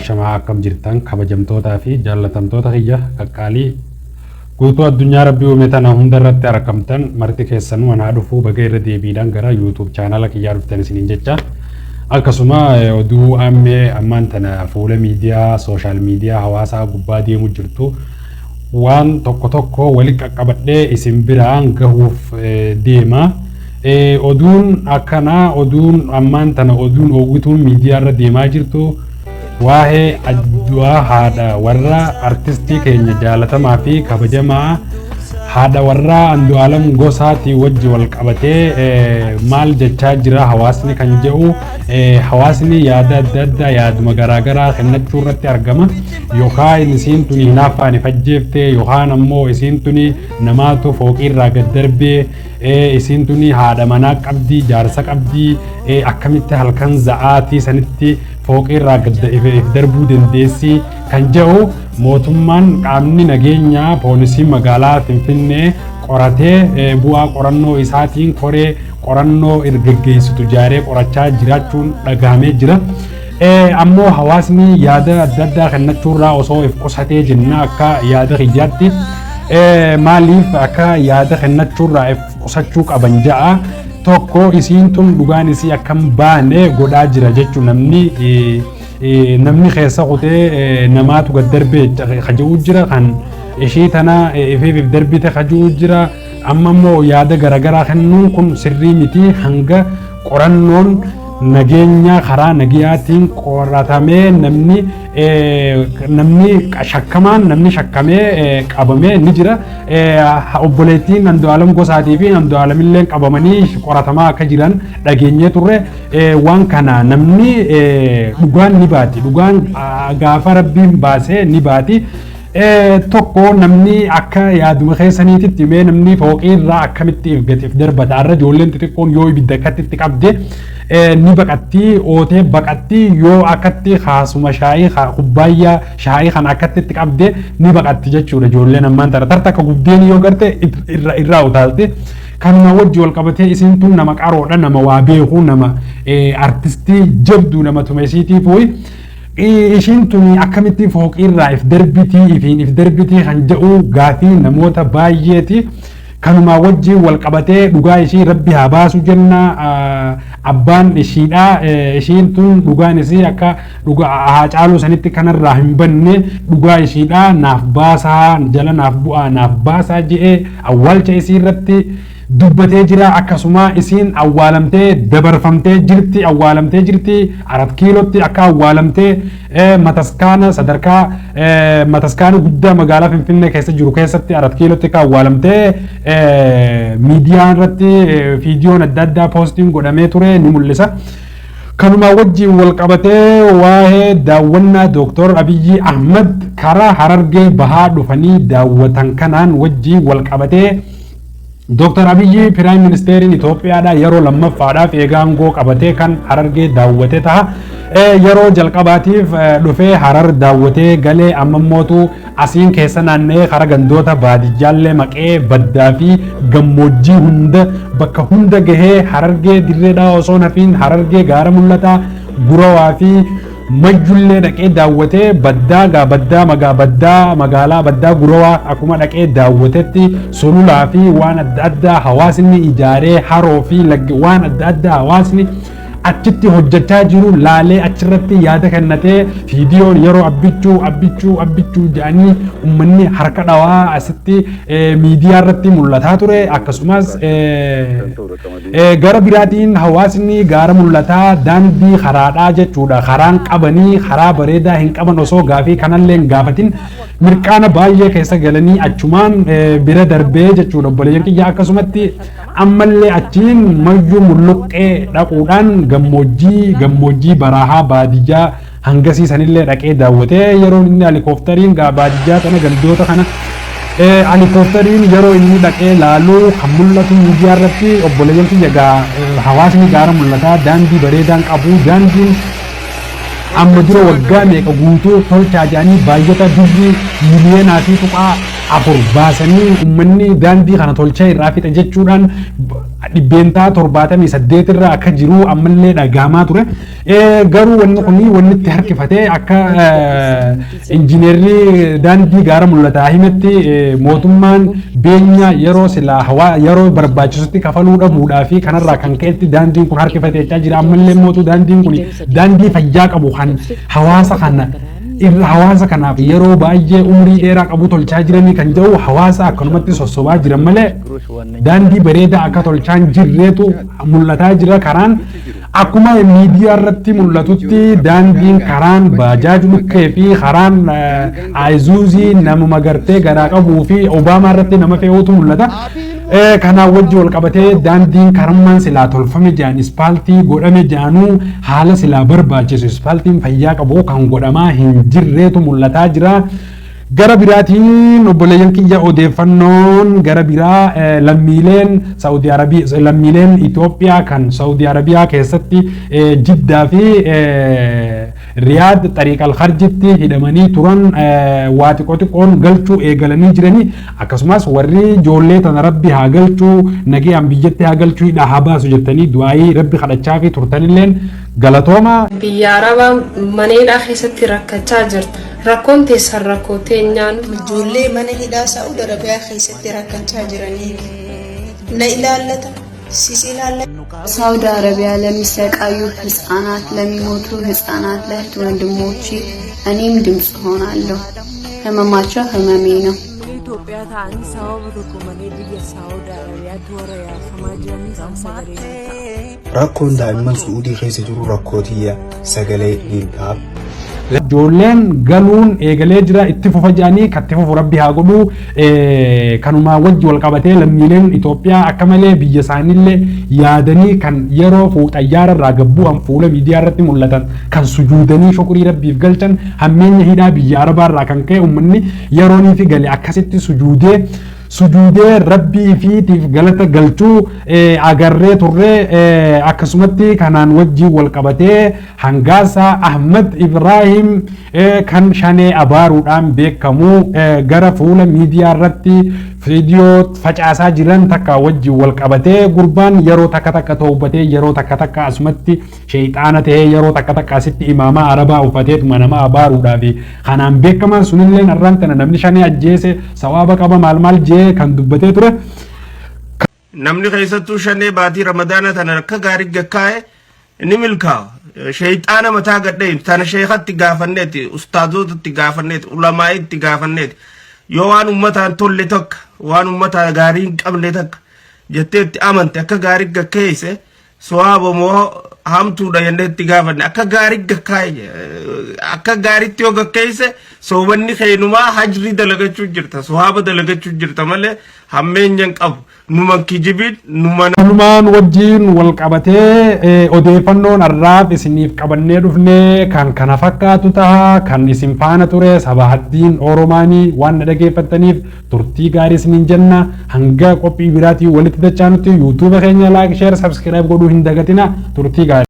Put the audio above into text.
ashamaa akkam jirtan kabajamtootaa fi jaallatamtoota kiyya qaqqaalii guutuu addunyaa rabbii uume tana hunda irratti argamtan marti keessanuu anaa dhufuu baga irra deebiidhaan gara YouTube chaanala kiyyaa dhuftan isiniin jecha akkasuma oduu ammaan tana fuula miidiyaa sooshaal miidiyaa hawaasaa gubbaa deemu jirtu waan tokko walitti qaqqabadhee isin biraan gahuuf deema. Oduun akkanaa oduun ammaan tana oduun oowwituun miidiyaa irra deemaa jirtu waa'ee addu'aa haadha warra artistii keenya jaalatamaa fi kabajamaa haadha warra Andu'aalam Gosaatii wajji wal qabatee maal jechaa jira hawaasni kan jedhu hawaasni yaada adda addaa yaaduma garaagaraa kennachuu irratti argama yookaan isiin tuni hinaaffaan fajjeeftee yookaan ammoo isiin tuni namaatu fooqiirraa gad darbee isiin tuni haadha manaa qabdii jaarsa qabdii akkamitti halkan za'aatii sanitti fooqiirraa gad darbuu dandeessi kan jedhu mootummaan qaamni nageenyaa poolisii magaalaa Finfinnee qoratee bu'aa qorannoo isaatiin koree qorannoo gaggeessitu ijaaree qorachaa jiraachuun dhagahamee jira. Ammoo hawaasni yaada adda addaa kennachuurraa osoo if qusatee jenna akka yaada kiyyaatti maaliif akka yaada kennachuurraa if qusachuu qaban ja'a tokko isiin tun dhugaan isii akkam baane godhaa jira jechuun namni keessa qotee namaatu gad darbee kaja'uu jira kan ishii tana ifiif darbite kaja'uu jira amma immoo yaada garaagaraa kennuun kun sirrii miti hanga qorannoon nageenya karaa nagayaatiin qoratamee namni shakkamee qabamee ni jira. Obboleettiin Andu'aalam Gosaatii fi Andu'aalam illee qabamanii qoratamaa akka jiran dhageenyee turre waan kana namni dhugaan ni baati dhugaan gaafa rabbiin baasee ni baati. Tokko namni akka yaaduma keessaniititti mee namni fooqiirraa akkamitti if darbata arra ijoolleen xixiqqoon yoo ibidda akkatti itti qabde ni baqatti ootee baqatti yoo akkatti haasuma shaayii kubbaayyaa shaayii kan akkatti itti qabde ni baqatti jechuudha ijoolleen ammaan tana tartakka gubdeen yoo garte irraa utaalte. Kanuma wajji wal qabatee isiin tun nama qaroodha nama waa beekuu nama artistii jabduu nama tumeesiitiif ho'i. Ishiin tuni akkamitti fooqiirraa if darbitii kan jedhu gaafii namoota baay'eeti. Kanuma wajji wal qabatee dhugaa ishii rabbi haa baasu jenna abbaan ishiidha ishiin tun dhugaan isii akka haa caaluu sanitti kanarraa hin banne dhugaa ishiidha naaf baasaa jala naaf bu'aa naaf baasaa je'ee awwaalcha isii irratti dubbatee jira akkasuma isiin awwaalamtee dabarfamtee jirti 4 kiilootti akka awwaalamtee mataskaana sadarkaa mataskaana guddaa magaalaa Finfinnee keessa jiru keessatti 4 kiilootti akka awwaalamtee miidiyaan irratti viidiyoon adda addaa poostiin godhamee ture ni mul'isa. Kanuma wajjin wal qabatee waa'ee daawwannaa Dr. Abiyyi Ahmad karaa Harargee bahaa dhufanii daawwatan kanaan wajjin wal qabatee Dr. Abiyyi Prime Minister Itoophiyaadha yeroo lammaffaadhaaf eegaangoo qabatee kan Harargee daawwatee ta'a. Yeroo jalqabaatiif dhufee Harar daawwatee galee ammammootu asiin keessa naanna'ee kara gandoota baadiyyaallee maqee baddaa fi gammoojjii hunda bakka hunda gahee Harargee dirreedhaa osoo nafiin Harargee gaara mul'ataa Gurawaa fi Majjullee dhaqee daawwatee baddaa magaalaa baddaa Gurawaa akkuma dhaqee daawwatetti sululaa fi waan adda addaa hawaasni ijaaree haroo fi waan adda addaa hawaasni achitti hojjechaa jiru laalee achirratti yaada kennatee viidiyoon yeroo abbichuu jedhanii uummanni harka dhawaa asitti miidiyaa irratti mul'ataa ture akkasumas gara biraatiin hawaasni gaara mul'ataa daandii karaadhaa jechuudha karaan qabanii karaa bareedaa hin qaban osoo gaafii kanallee hin gaafatin mirqaana baay'ee keessa galanii achumaan bira darbee jechuudha obboleeyyan kiyya akkasumatti ammallee achiin mayyuu mulluqqee dhaquudhaan gammoojjii barahaa baadiyyaa hangasii sanillee dhaqee daawwatee yeroo inni helikooftariin baadiyyaa kana gandoota kana helikooftariin yeroo inni dhaqee laaluu kan mul'atu miidiyaa irratti obboleeyyan kiyya hawaasni gaara mul'ataa daandii bareedaan qabu daandiin amma dura waggaa meeqa guutuu tolchaa jedhanii baay'ata birrii miliyoonaa fi tuqaa 4 baasanii uummanni daandii kana tolchaa irraa fixa jechuudhaan dhibbeentaa 78 irraa akka jiru ammallee dhagahamaa ture. Garuu wanni kuni wanni itti harkifatee akka injiineerri daandii gaara mul'ataa himetti mootummaan beenya yeroo silaa yeroo barbaachisutti kafaluu dhabuudhaa fi kanarraa kan ka'etti daandiin kun harkifatee jira. Ammallee mootu daandiin kun daandii fayyaa qabu kan hawaasa kana hawaasa kanaaf yeroo baay'ee umrii dheeraa qabu tolchaa jiranii kan jedhu hawaasa akkanumatti sossobaa jiran malee daandii bareedaa akka tolchaan jirreetu mul'ataa jira. Karaan akkuma miidiyaa irratti mul'atutti daandiin karaan baajaaj lukkee fi karaan Isuuzuu nama gartee garaa qabuu fi Obaamaa irratti nama fe'uutu mul'ata. Kanaan wajji wal qabatee daandiin karammaan silaa tolfame jedhan ispaaltii godhame jedhanuu haala silaa barbaachisu ispaaltiin fayyaa qabu kan godhamaa hin jirreetu mul'ataa jira. Gara biraatiin obboleeyyan kiyya odeeffannoon gara biraa lammiileen Saudi Arabiyaa lammiileen Itoophiyaa kan Saudi Arabiyaa keessatti Jiddaa fi Riyaad Tariiq al-Kharjitti hidhamanii turan waa xiqqoon galchuu eegalanii jiranii akkasumas warri ijoollee tana rabbi haa galchuu nagayaan biyyatti haa galchuu hidhaa haa baasu jettanii du'aayii rabbi kadhachaa fi turtanilleen galatooma. Biyya Arabaa maneedhaa keessatti rakkachaa jirta. Rakkoon teessan rakkoo teenyaan ijoollee mana hidhaa Saudi Arabiyaa keessatti rakkachaa jiranii na ilaallata sis ilaallata ሳውዲ አረቢያ ለሚሰቃዩ ህፃናት ለሚሞቱ ህፃናት ለእህት ወንድሞቼ እኔም ድምፅ ሆናለሁ። ህመማቸው ህመሜ ነው። ኢትዮጵያ ታን ሳውዲ ኩመኔ ቢየ ሳውዲ አረቢያ ቶሪያ ሰማጀኒ ሳሰገሬ rakkoon daa'imman suudii keessa jiru rakkootiya sagalee hiikaaf ijoolleen galuun eegalee jira itti fufa jedhanii katti fufu rabbi haa godhu. Kanumaa wajji wal qabatee lammiileen Itoophiyaa akka malee biyya isaaniillee yaadanii kan yeroo xayyaara irraa gabbu'an fuula miidiyaa irratti mul'atan kan sujuudanii shukurii rabbiif galchan hammeenya hidhaa biyya Arabaa irraa kan ka'e uummanni yeroonii fi gale akkasitti sujuudee rabbii fiitiif galata galchuu agarree turre. Akkasumatti kanaan wajji wal qabatee Hangaasa Ahmad Ibrahim kan shanee abaaruudhaan beekamu gara fuula miidiyaa irratti viidiyoo facaasaa jiran takka wajji wal qabatee gurbaan yeroo takka toobatee yeroo takka asumatti sheeyxaana ta'ee yeroo takka asitti imaamaa Arabaa uffateetuma nama abaaruudhaaf kanaan beekaman sunillee narraan tana namni shanee ajjeese sawaaba qaba maal jee kan dubbatee ture. Namni keessattuu shanee baatii ramadaana tana akka gaarii gakkaa'e ni milkaa'a. Sheeyxaana mataa gadhee tana sheekatti gaafanneeti ustaazotatti gaafanneeti ulamaa'itti gaafanneeti yoo waan ummataan tolle tokko waan ummataa gaarii hin qabne tokko jetteetti amante akka gaarii gakkeesse sawaaba moo hamtuudha jenneetti gaafanne akka gaarii gakkaa'e akka gaariitti yoo gakkeesse soobanni keenumaa hajrii dalagachuu jirta sawaaba dalagachuu jirta malee hammeenyan qabu. Numan kijibin numan wajjin wal qabatee odeeffannoon arraaf isiniif qabannee dhufne kan kana fakkaatu ta'a kan isin faana ture Sabahaddiin Oromaanii waan dhageeffattaniif turtii gaarii isiniin jenna. Hanga qophii biraatii walitti dachaanutti YouTube keenya like share subscribe godhuu hin dagatina turtii gaarii.